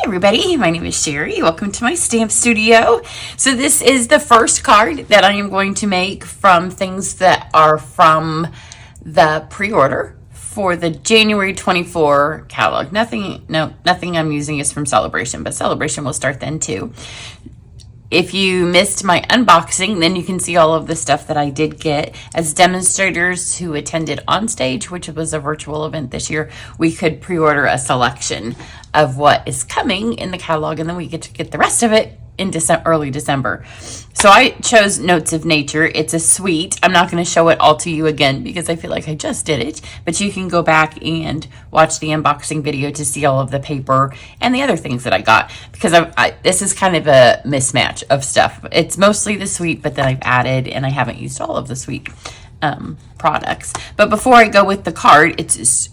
everybody, my name is Sherry. Welcome to my stamp studio. So this is the first card that I am going to make from things that are from the pre-order for the January 24 catalog. Nothing I'm using is from Celebration, but Celebration will start then too. If you missed my unboxing, then you can see all of the stuff that I did get. As demonstrators who attended on stage, which was a virtual event this year, we could pre-order a selection of what is coming in the catalog, and then we get to get the rest of it in early December. So I chose Notes of Nature. It's a suite. I'm not going to show it all to you again because I feel like I just did it, but you can go back and watch the unboxing video to see all of the paper and the other things that I got, because this is kind of a mismatch of stuff. It's mostly the suite, but then I've added, and I haven't used all of the suite products. But before I go with the card, it's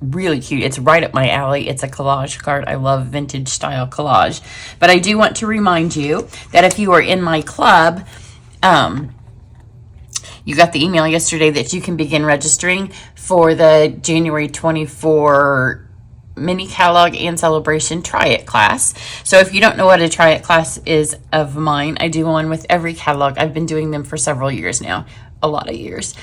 really cute. It's right up my alley. It's a collage card. I love vintage style collage. But I do want to remind you that if you are in my club, you got the email yesterday that you can begin registering for the January 24 mini catalog and celebration try it class. So if you don't know what a try it class is of mine, I do one with every catalog. I've been doing them for several years now, a lot of years.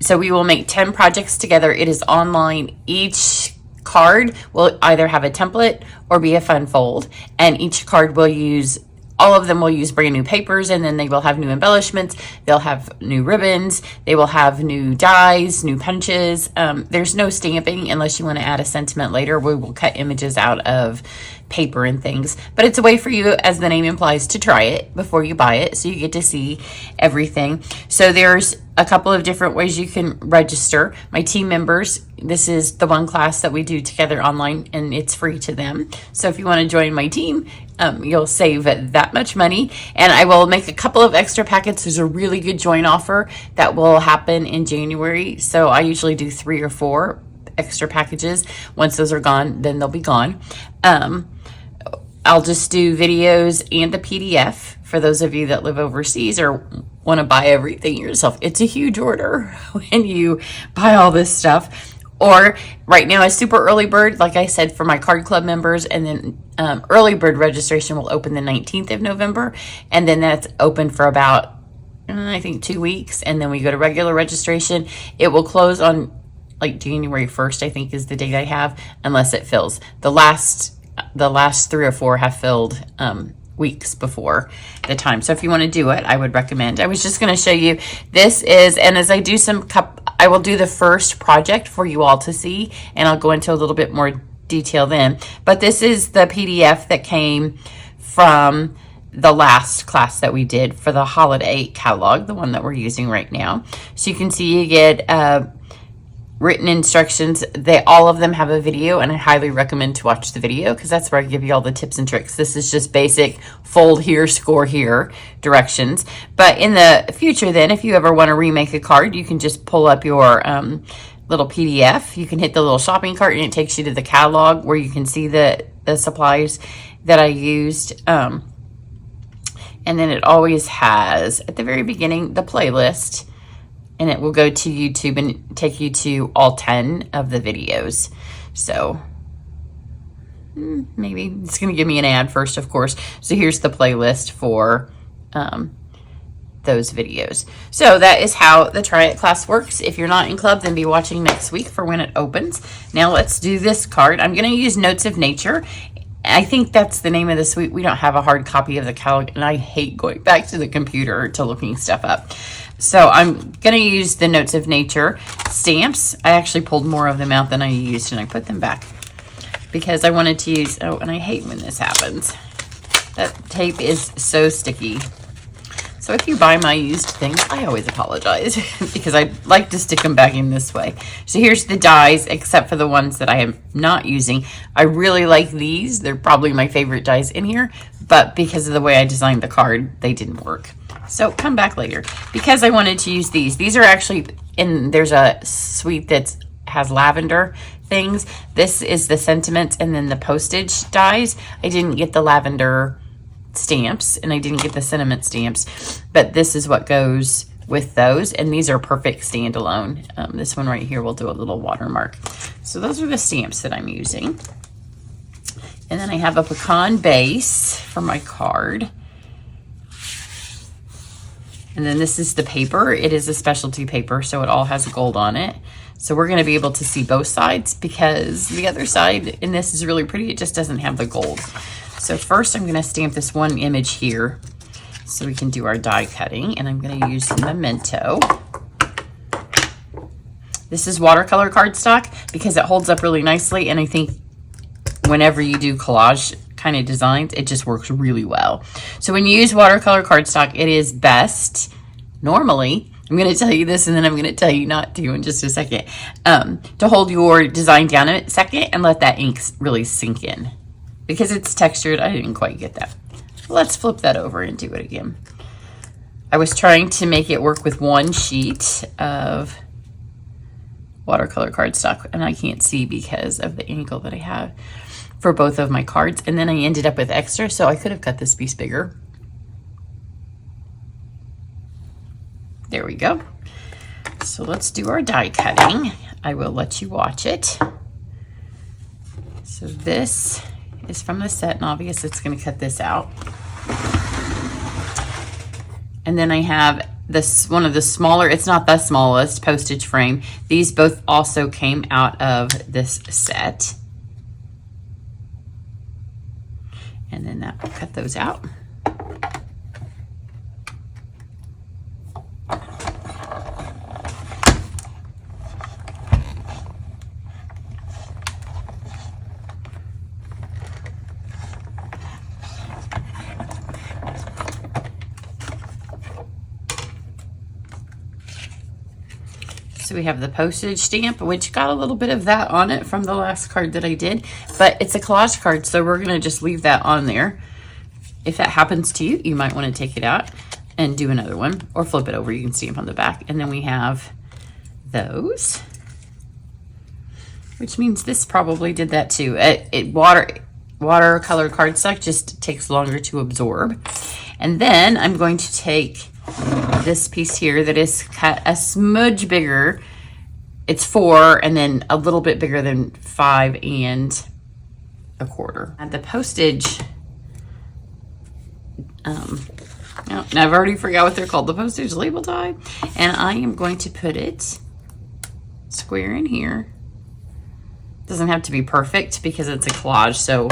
So we will make 10 projects together. It is online. Each card will either have a template or be a fun fold, and each card will use, all of them will use brand new papers, and then they will have new embellishments. They'll have new ribbons. They will have new dies, new punches. There's no stamping unless you want to add a sentiment later. We will cut images out of paper and things, but it's a way for you, as the name implies, to try it before you buy it, so you get to see everything. So there's a couple of different ways you can register. My team members, this is the one class that we do together online, and it's free to them. So if you want to join my team, you'll save that much money. And I will make a couple of extra packets. There's a really good join offer that will happen in January. So I usually do 3 or 4 extra packages. Once those are gone, then they'll be gone. I'll just do videos and a PDF for those of you that live overseas or want to buy everything yourself. It's a huge order when you buy all this stuff. Or right now, a super early bird, like I said, for my card club members, and then early bird registration will open the 19th of November, and then that's open for about, I think, 2 weeks, and then we go to regular registration. It will close on like January 1st, I think is the date I have, unless it fills. The last 3 or 4 have filled weeks before the time. So if you want to do it, I would recommend. I was just going to show you, this is, and as I do I will do the first project for you all to see, and I'll go into a little bit more detail then. But this is the PDF that came from the last class that we did for the holiday catalog, the one that we're using right now. So you can see you get written instructions. All of them have a video, and I highly recommend to watch the video because that's where I give you all the tips and tricks. This is just basic fold here, score here directions. But in the future then, if you ever want to remake a card, you can just pull up your little PDF. You can hit the little shopping cart, and it takes you to the catalog where you can see the supplies that I used. And then it always has, at the very beginning, the playlist, and it will go to YouTube and take you to all 10 of the videos. So maybe it's going to give me an ad first, of course. So here's the playlist for those videos. So that is how the Try It class works. If you're not in club, then be watching next week for when it opens. Now let's do this card. I'm going to use Notes of Nature. I think that's the name of the suite. We don't have a hard copy of the catalog, and I hate going back to the computer to looking stuff up. So I'm going to use the Notes of Nature stamps. I actually pulled more of them out than I used, and I put them back because I wanted to use, oh, and I hate when this happens. That tape is so sticky. So if you buy my used things, I always apologize because I like to stick them back in this way. So here's the dies, except for the ones that I am not using. I really like these. They're probably my favorite dies in here, but because of the way I designed the card, they didn't work. So come back later because I wanted to use these. These are actually there's a suite that has lavender things. This is the sentiments and then the postage dies. I didn't get the lavender stamps and I didn't get the sentiment stamps, but this is what goes with those, and these are perfect standalone. This one right here will do a little watermark. So those are the stamps that I'm using. And then I have a pecan base for my card. And then this is the paper. It is a specialty paper, so it all has gold on it. So we're gonna be able to see both sides because the other side in this is really pretty. It just doesn't have the gold. So first I'm gonna stamp this one image here so we can do our die cutting. And I'm gonna use the Memento. This is watercolor cardstock because it holds up really nicely. And I think whenever you do collage kind of designs, it just works really well. So when you use watercolor cardstock, it is best, normally, I'm going to tell you this and then I'm going to tell you not to in just a second, to hold your design down a second and let that ink really sink in. Because it's textured, I didn't quite get that. Let's flip that over and do it again. I was trying to make it work with one sheet of watercolor cardstock and I can't see because of the angle that I have for both of my cards. And then I ended up with extra, so I could have cut this piece bigger. There we go. So let's do our die cutting. I will let you watch it. So this is from the set, and obviously it's going to cut this out. And then I have this one of the smaller, it's not the smallest postage frame. These both also came out of this set. And then that will cut those out. So we have the postage stamp, which got a little bit of that on it from the last card that I did, but it's a collage card, so we're gonna just leave that on there. If that happens to you, you might wanna take it out and do another one, or flip it over, you can stamp on the back. And then we have those, which means this probably did that too. Watercolor cardstock just takes longer to absorb. And then I'm going to take this piece here that is cut a smudge bigger. It's 4 and then a little bit bigger than 5 1/4. And the postage, no, I've already forgot what they're called, the postage label die. And I am going to put it square in here. Doesn't have to be perfect because it's a collage, so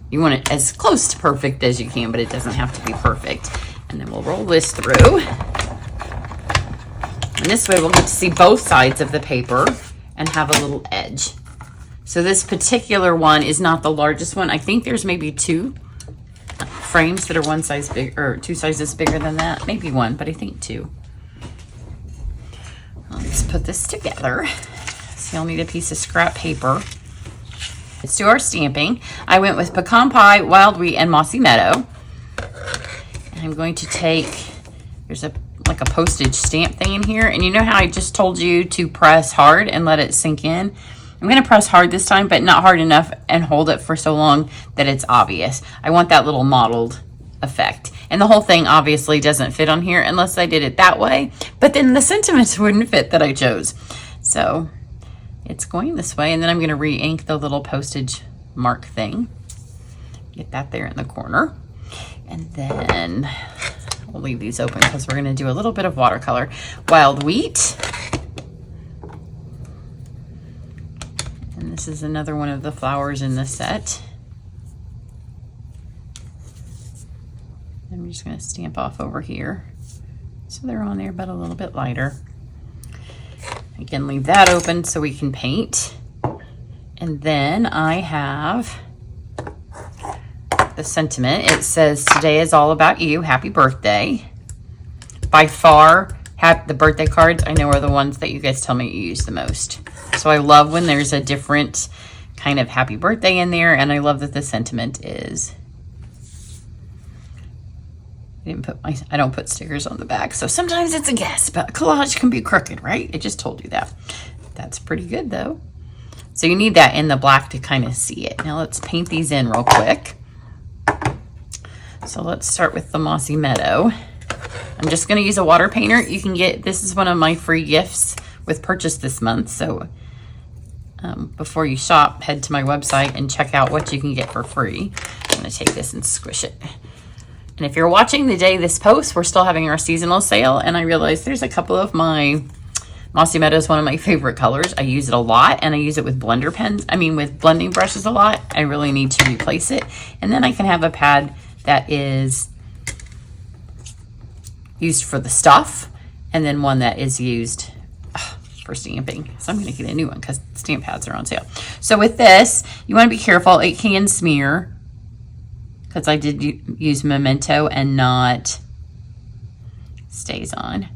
you want it as close to perfect as you can, but it doesn't have to be perfect. And then we'll roll this through. And this way we'll get to see both sides of the paper and have a little edge. So this particular one is not the largest one. I think there's maybe 2 frames that are one size big, or 2 sizes bigger than that. Maybe 1, but I think 2. Let's put this together. So you'll need a piece of scrap paper. Let's do our stamping. I went with Pecan Pie, Wild Wheat, and Mossy Meadow. I'm going to take, there's like a postage stamp thing in here. And you know how I just told you to press hard and let it sink in? I'm going to press hard this time, but not hard enough and hold it for so long that it's obvious. I want that little mottled effect. And the whole thing obviously doesn't fit on here unless I did it that way. But then the sentiments wouldn't fit that I chose. So it's going this way. And then I'm going to re-ink the little postage mark thing. Get that there in the corner. And then we'll leave these open because we're going to do a little bit of watercolor. Wild Wheat. And this is another one of the flowers in the set. I'm just going to stamp off over here. So they're on there, but a little bit lighter. Again, leave that open so we can paint. And then I have the sentiment. It says, "Today is all about you. Happy birthday." By far, the birthday cards I know are the ones that you guys tell me you use the most. So I love when there's a different kind of happy birthday in there, and I love that the sentiment is. I don't put stickers on the back, so sometimes it's a guess, but collage can be crooked, right? I just told you that. That's pretty good though. So you need that in the black to kind of see it. Now let's paint these in real quick. So let's start with the Mossy Meadow. I'm just going to use a water painter. You can get, this is one of my free gifts with purchase this month. So before you shop, head to my website and check out what you can get for free. I'm going to take this and squish it. And if you're watching the day this posts, we're still having our seasonal sale. And I realized there's a couple of my Mossy Meadow is one of my favorite colors. I use it a lot, and I use it with blender pens. I mean, with blending brushes a lot. I really need to replace it. And then I can have a pad that is used for the stuff, and then one that is used for stamping. So I'm going to get a new one because stamp pads are on sale. So with this, you want to be careful. It can smear because I did use Memento and not Stays On.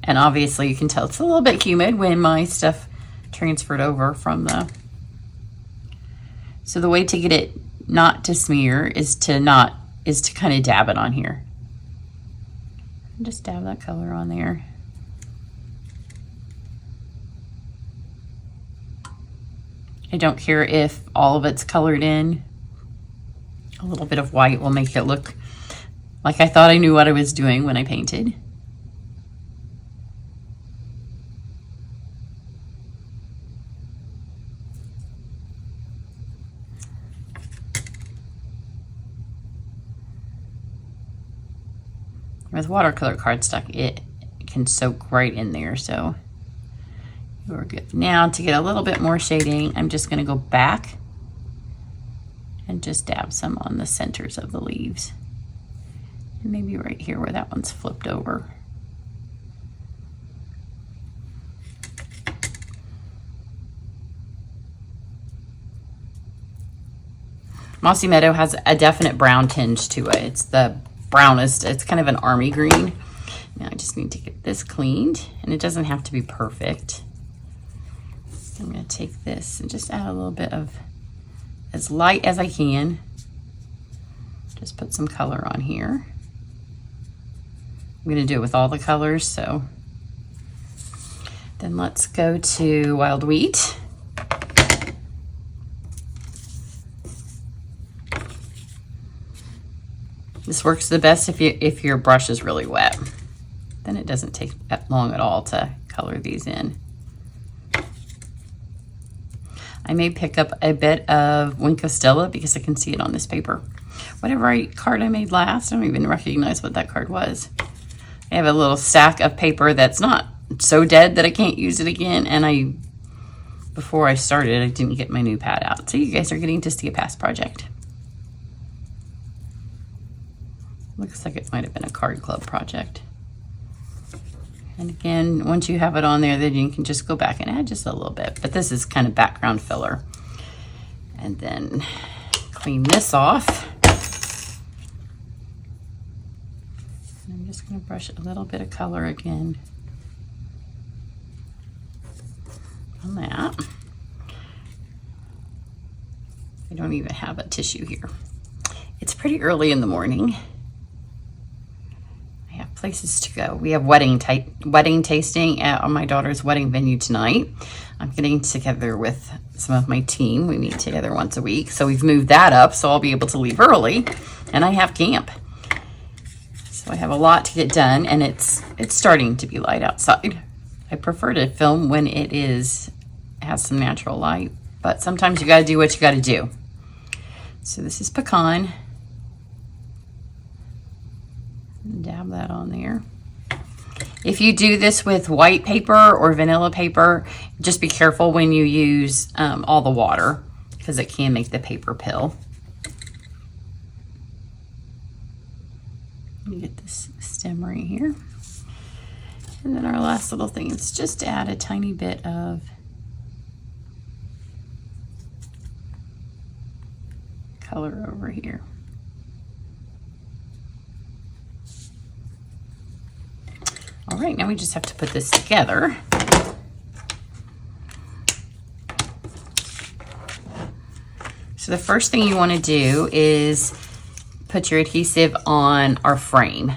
And obviously you can tell it's a little bit humid when my stuff transferred over from the... So the way to get it not to smear is to kind of dab it on here. Just dab that color on there. I don't care if all of it's colored in. A little bit of white will make it look like I thought I knew what I was doing when I painted. With watercolor cardstock, it can soak right in there, so you're good. Now to get a little bit more shading, I'm just going to go back and just dab some on the centers of the leaves. And maybe right here where that one's flipped over. Mossy Meadow has a definite brown tinge to it. It's the brownest, it's kind of an army green. Now I just need to get this cleaned, and it doesn't have to be perfect. So I'm going to take this and just add a little bit of as light as I can. Just put some color on here. I'm going to do it with all the colors, so then let's go to Wild Wheat. This works the best if your brush is really wet. Then it doesn't take that long at all to color these in. I may pick up a bit of Wink of Stella because I can see it on this paper. Whatever card I made last, I don't even recognize what that card was. I have a little stack of paper that's not so dead that I can't use it again, and before I started, I didn't get my new pad out. So you guys are getting to see a past project. Looks like it might have been a card club project. And again, once you have it on there, then you can just go back and add just a little bit. But this is kind of background filler. And then clean this off. And I'm just going to brush a little bit of color again on that. I don't even have a tissue here. It's pretty early in the morning. Places to go. We have wedding tasting at my daughter's wedding venue tonight. I'm getting together with some of my team. We meet together once a week, so we've moved that up, so I'll be able to leave early, and I have camp. So I have a lot to get done, and it's starting to be light outside. I prefer to film when it has some natural light, but sometimes you got to do what you got to do. So this is pecan. Dab that on there. If you do this with white paper or vanilla paper, just be careful when you use all the water because it can make the paper pill. Let me get this stem right here. And then our last little thing is just add a tiny bit of color over here. All right, now we just have to put this together. So the first thing you want to do is put your adhesive on our frame.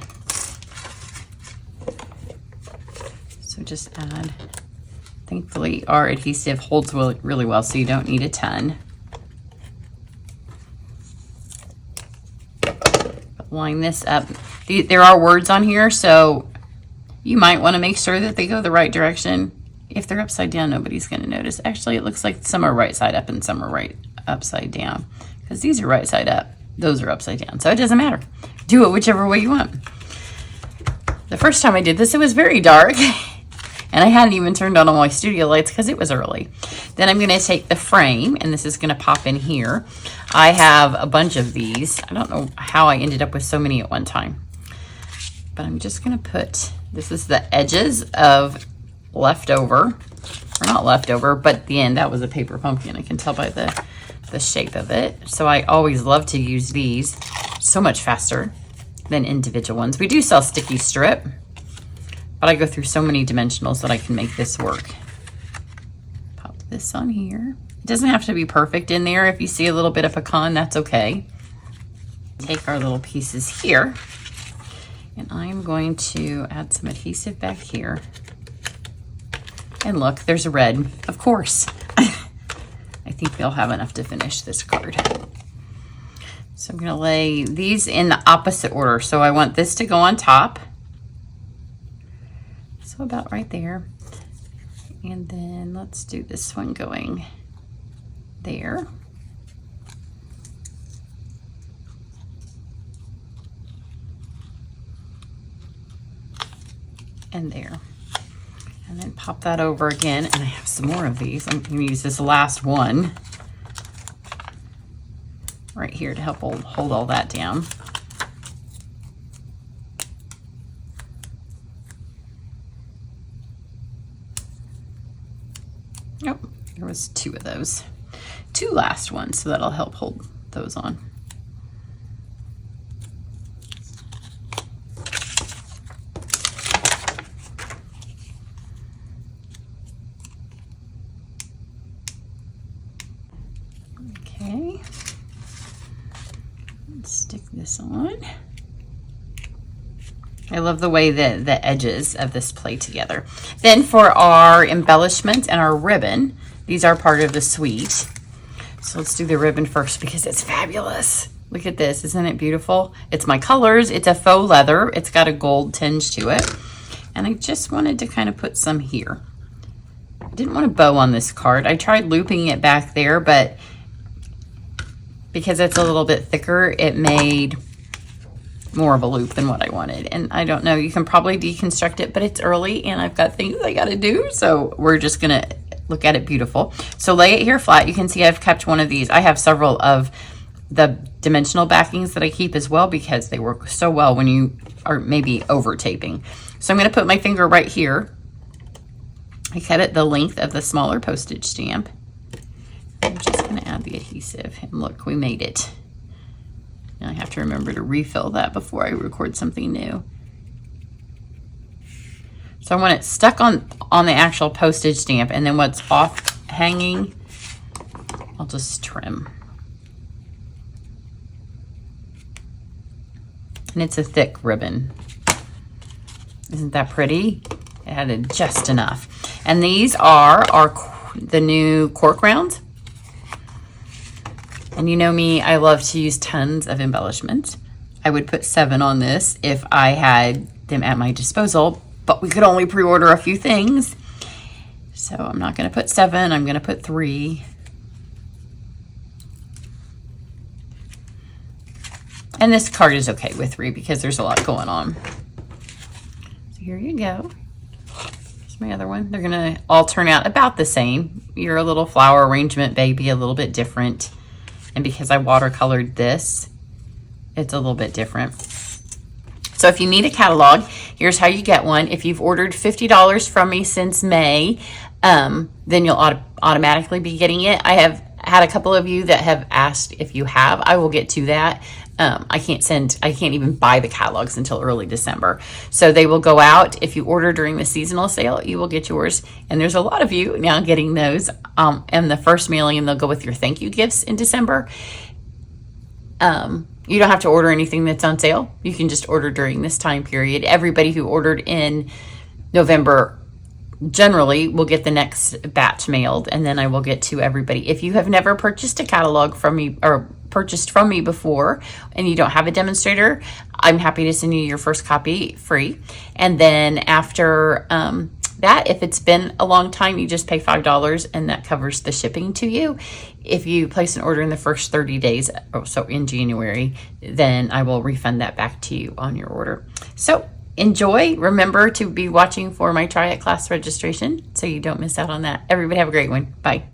So just add, thankfully our adhesive holds really well, so you don't need a ton. Line this up. There are words on here, so you might want to make sure that they go the right direction. If they're upside down, nobody's going to notice. Actually, it looks like some are right side up and some are right upside down, because these are right side up, those are upside down. So it doesn't matter. Do it whichever way you want. The first time I did this, it was very dark. And I hadn't even turned on all my studio lights because it was early. Then I'm going to take the frame, and this is going to pop in here. I have a bunch of these. I don't know how I ended up with so many at one time. But I'm just going to put, this is the edges of leftover, or not leftover, but the end. That was a paper pumpkin. I can tell by the shape of it. So I always love to use these so much faster than individual ones. We do sell sticky strip, but I go through so many dimensionals that I can make this work. Pop this on here. It doesn't have to be perfect in there. If you see a little bit of pecan, that's okay. Take our little pieces here, and I'm going to add some adhesive back here. And look, there's a red, of course. I think they'll have enough to finish this card. So I'm gonna lay these in the opposite order. So I want this to go on top. So about right there. And then let's do this one going there. And there. And then pop that over again. And I have some more of these. I'm going to use this last one right here to help hold all that down. Oh, there was two of those. Two last ones, so that'll help hold those on. Okay. Let's stick this on. I love the way that the edges of this play together. Then for our embellishment and our ribbon, these are part of the suite. So let's do the ribbon first because it's fabulous. Look at this, isn't it beautiful? It's my colors, it's a faux leather. It's got a gold tinge to it. And I just wanted to kind of put some here. I didn't want a bow on this card. I tried looping it back there, but because it's a little bit thicker, it made more of a loop than what I wanted. And I don't know, you can probably deconstruct it, but it's early and I've got things I gotta do. So we're just gonna look at it beautiful. So lay it here flat. You can see I've kept one of these. I have several of the dimensional backings that I keep as well because they work so well when you are maybe over taping. So I'm gonna put my finger right here. I cut it the length of the smaller postage stamp. I'm just gonna add the adhesive and look, we made it. Now I have to remember to refill that before I record something new. So I want it stuck on the actual postage stamp, and then what's off hanging, I'll just trim. And it's a thick ribbon. Isn't that pretty? It added just enough. And these are the new cork rounds. And you know me, I love to use tons of embellishments. I would put 7 on this if I had them at my disposal, but we could only pre-order a few things. So I'm not gonna put 7, I'm gonna put 3. And this card is okay with 3 because there's a lot going on. So here you go. Here's my other one. They're gonna all turn out about the same. Your little flower arrangement may be a little bit different. And because I watercolored this, it's a little bit different. So if you need a catalog, here's how you get one. If you've ordered $50 from me since May, then you'll automatically be getting it. I have had a couple of you that have asked if you have. I will get to that. I can't even buy the catalogs until early December. So they will go out. If you order during the seasonal sale, you will get yours. And there's a lot of you now getting those. And the first mailing, and they'll go with your thank you gifts in December. You don't have to order anything that's on sale. You can just order during this time period. Everybody who ordered in November generally will get the next batch mailed, and then I will get to everybody. If you have never purchased a catalog from me or purchased from me before and you don't have a demonstrator, I'm happy to send you your first copy free. And then after That, if it's been a long time, you just pay $5 and that covers the shipping to you. If you place an order in the first 30 days, so in January, then I will refund that back to you on your order. So enjoy. Remember to be watching for my Try It class registration so you don't miss out on that. Everybody have a great one. Bye.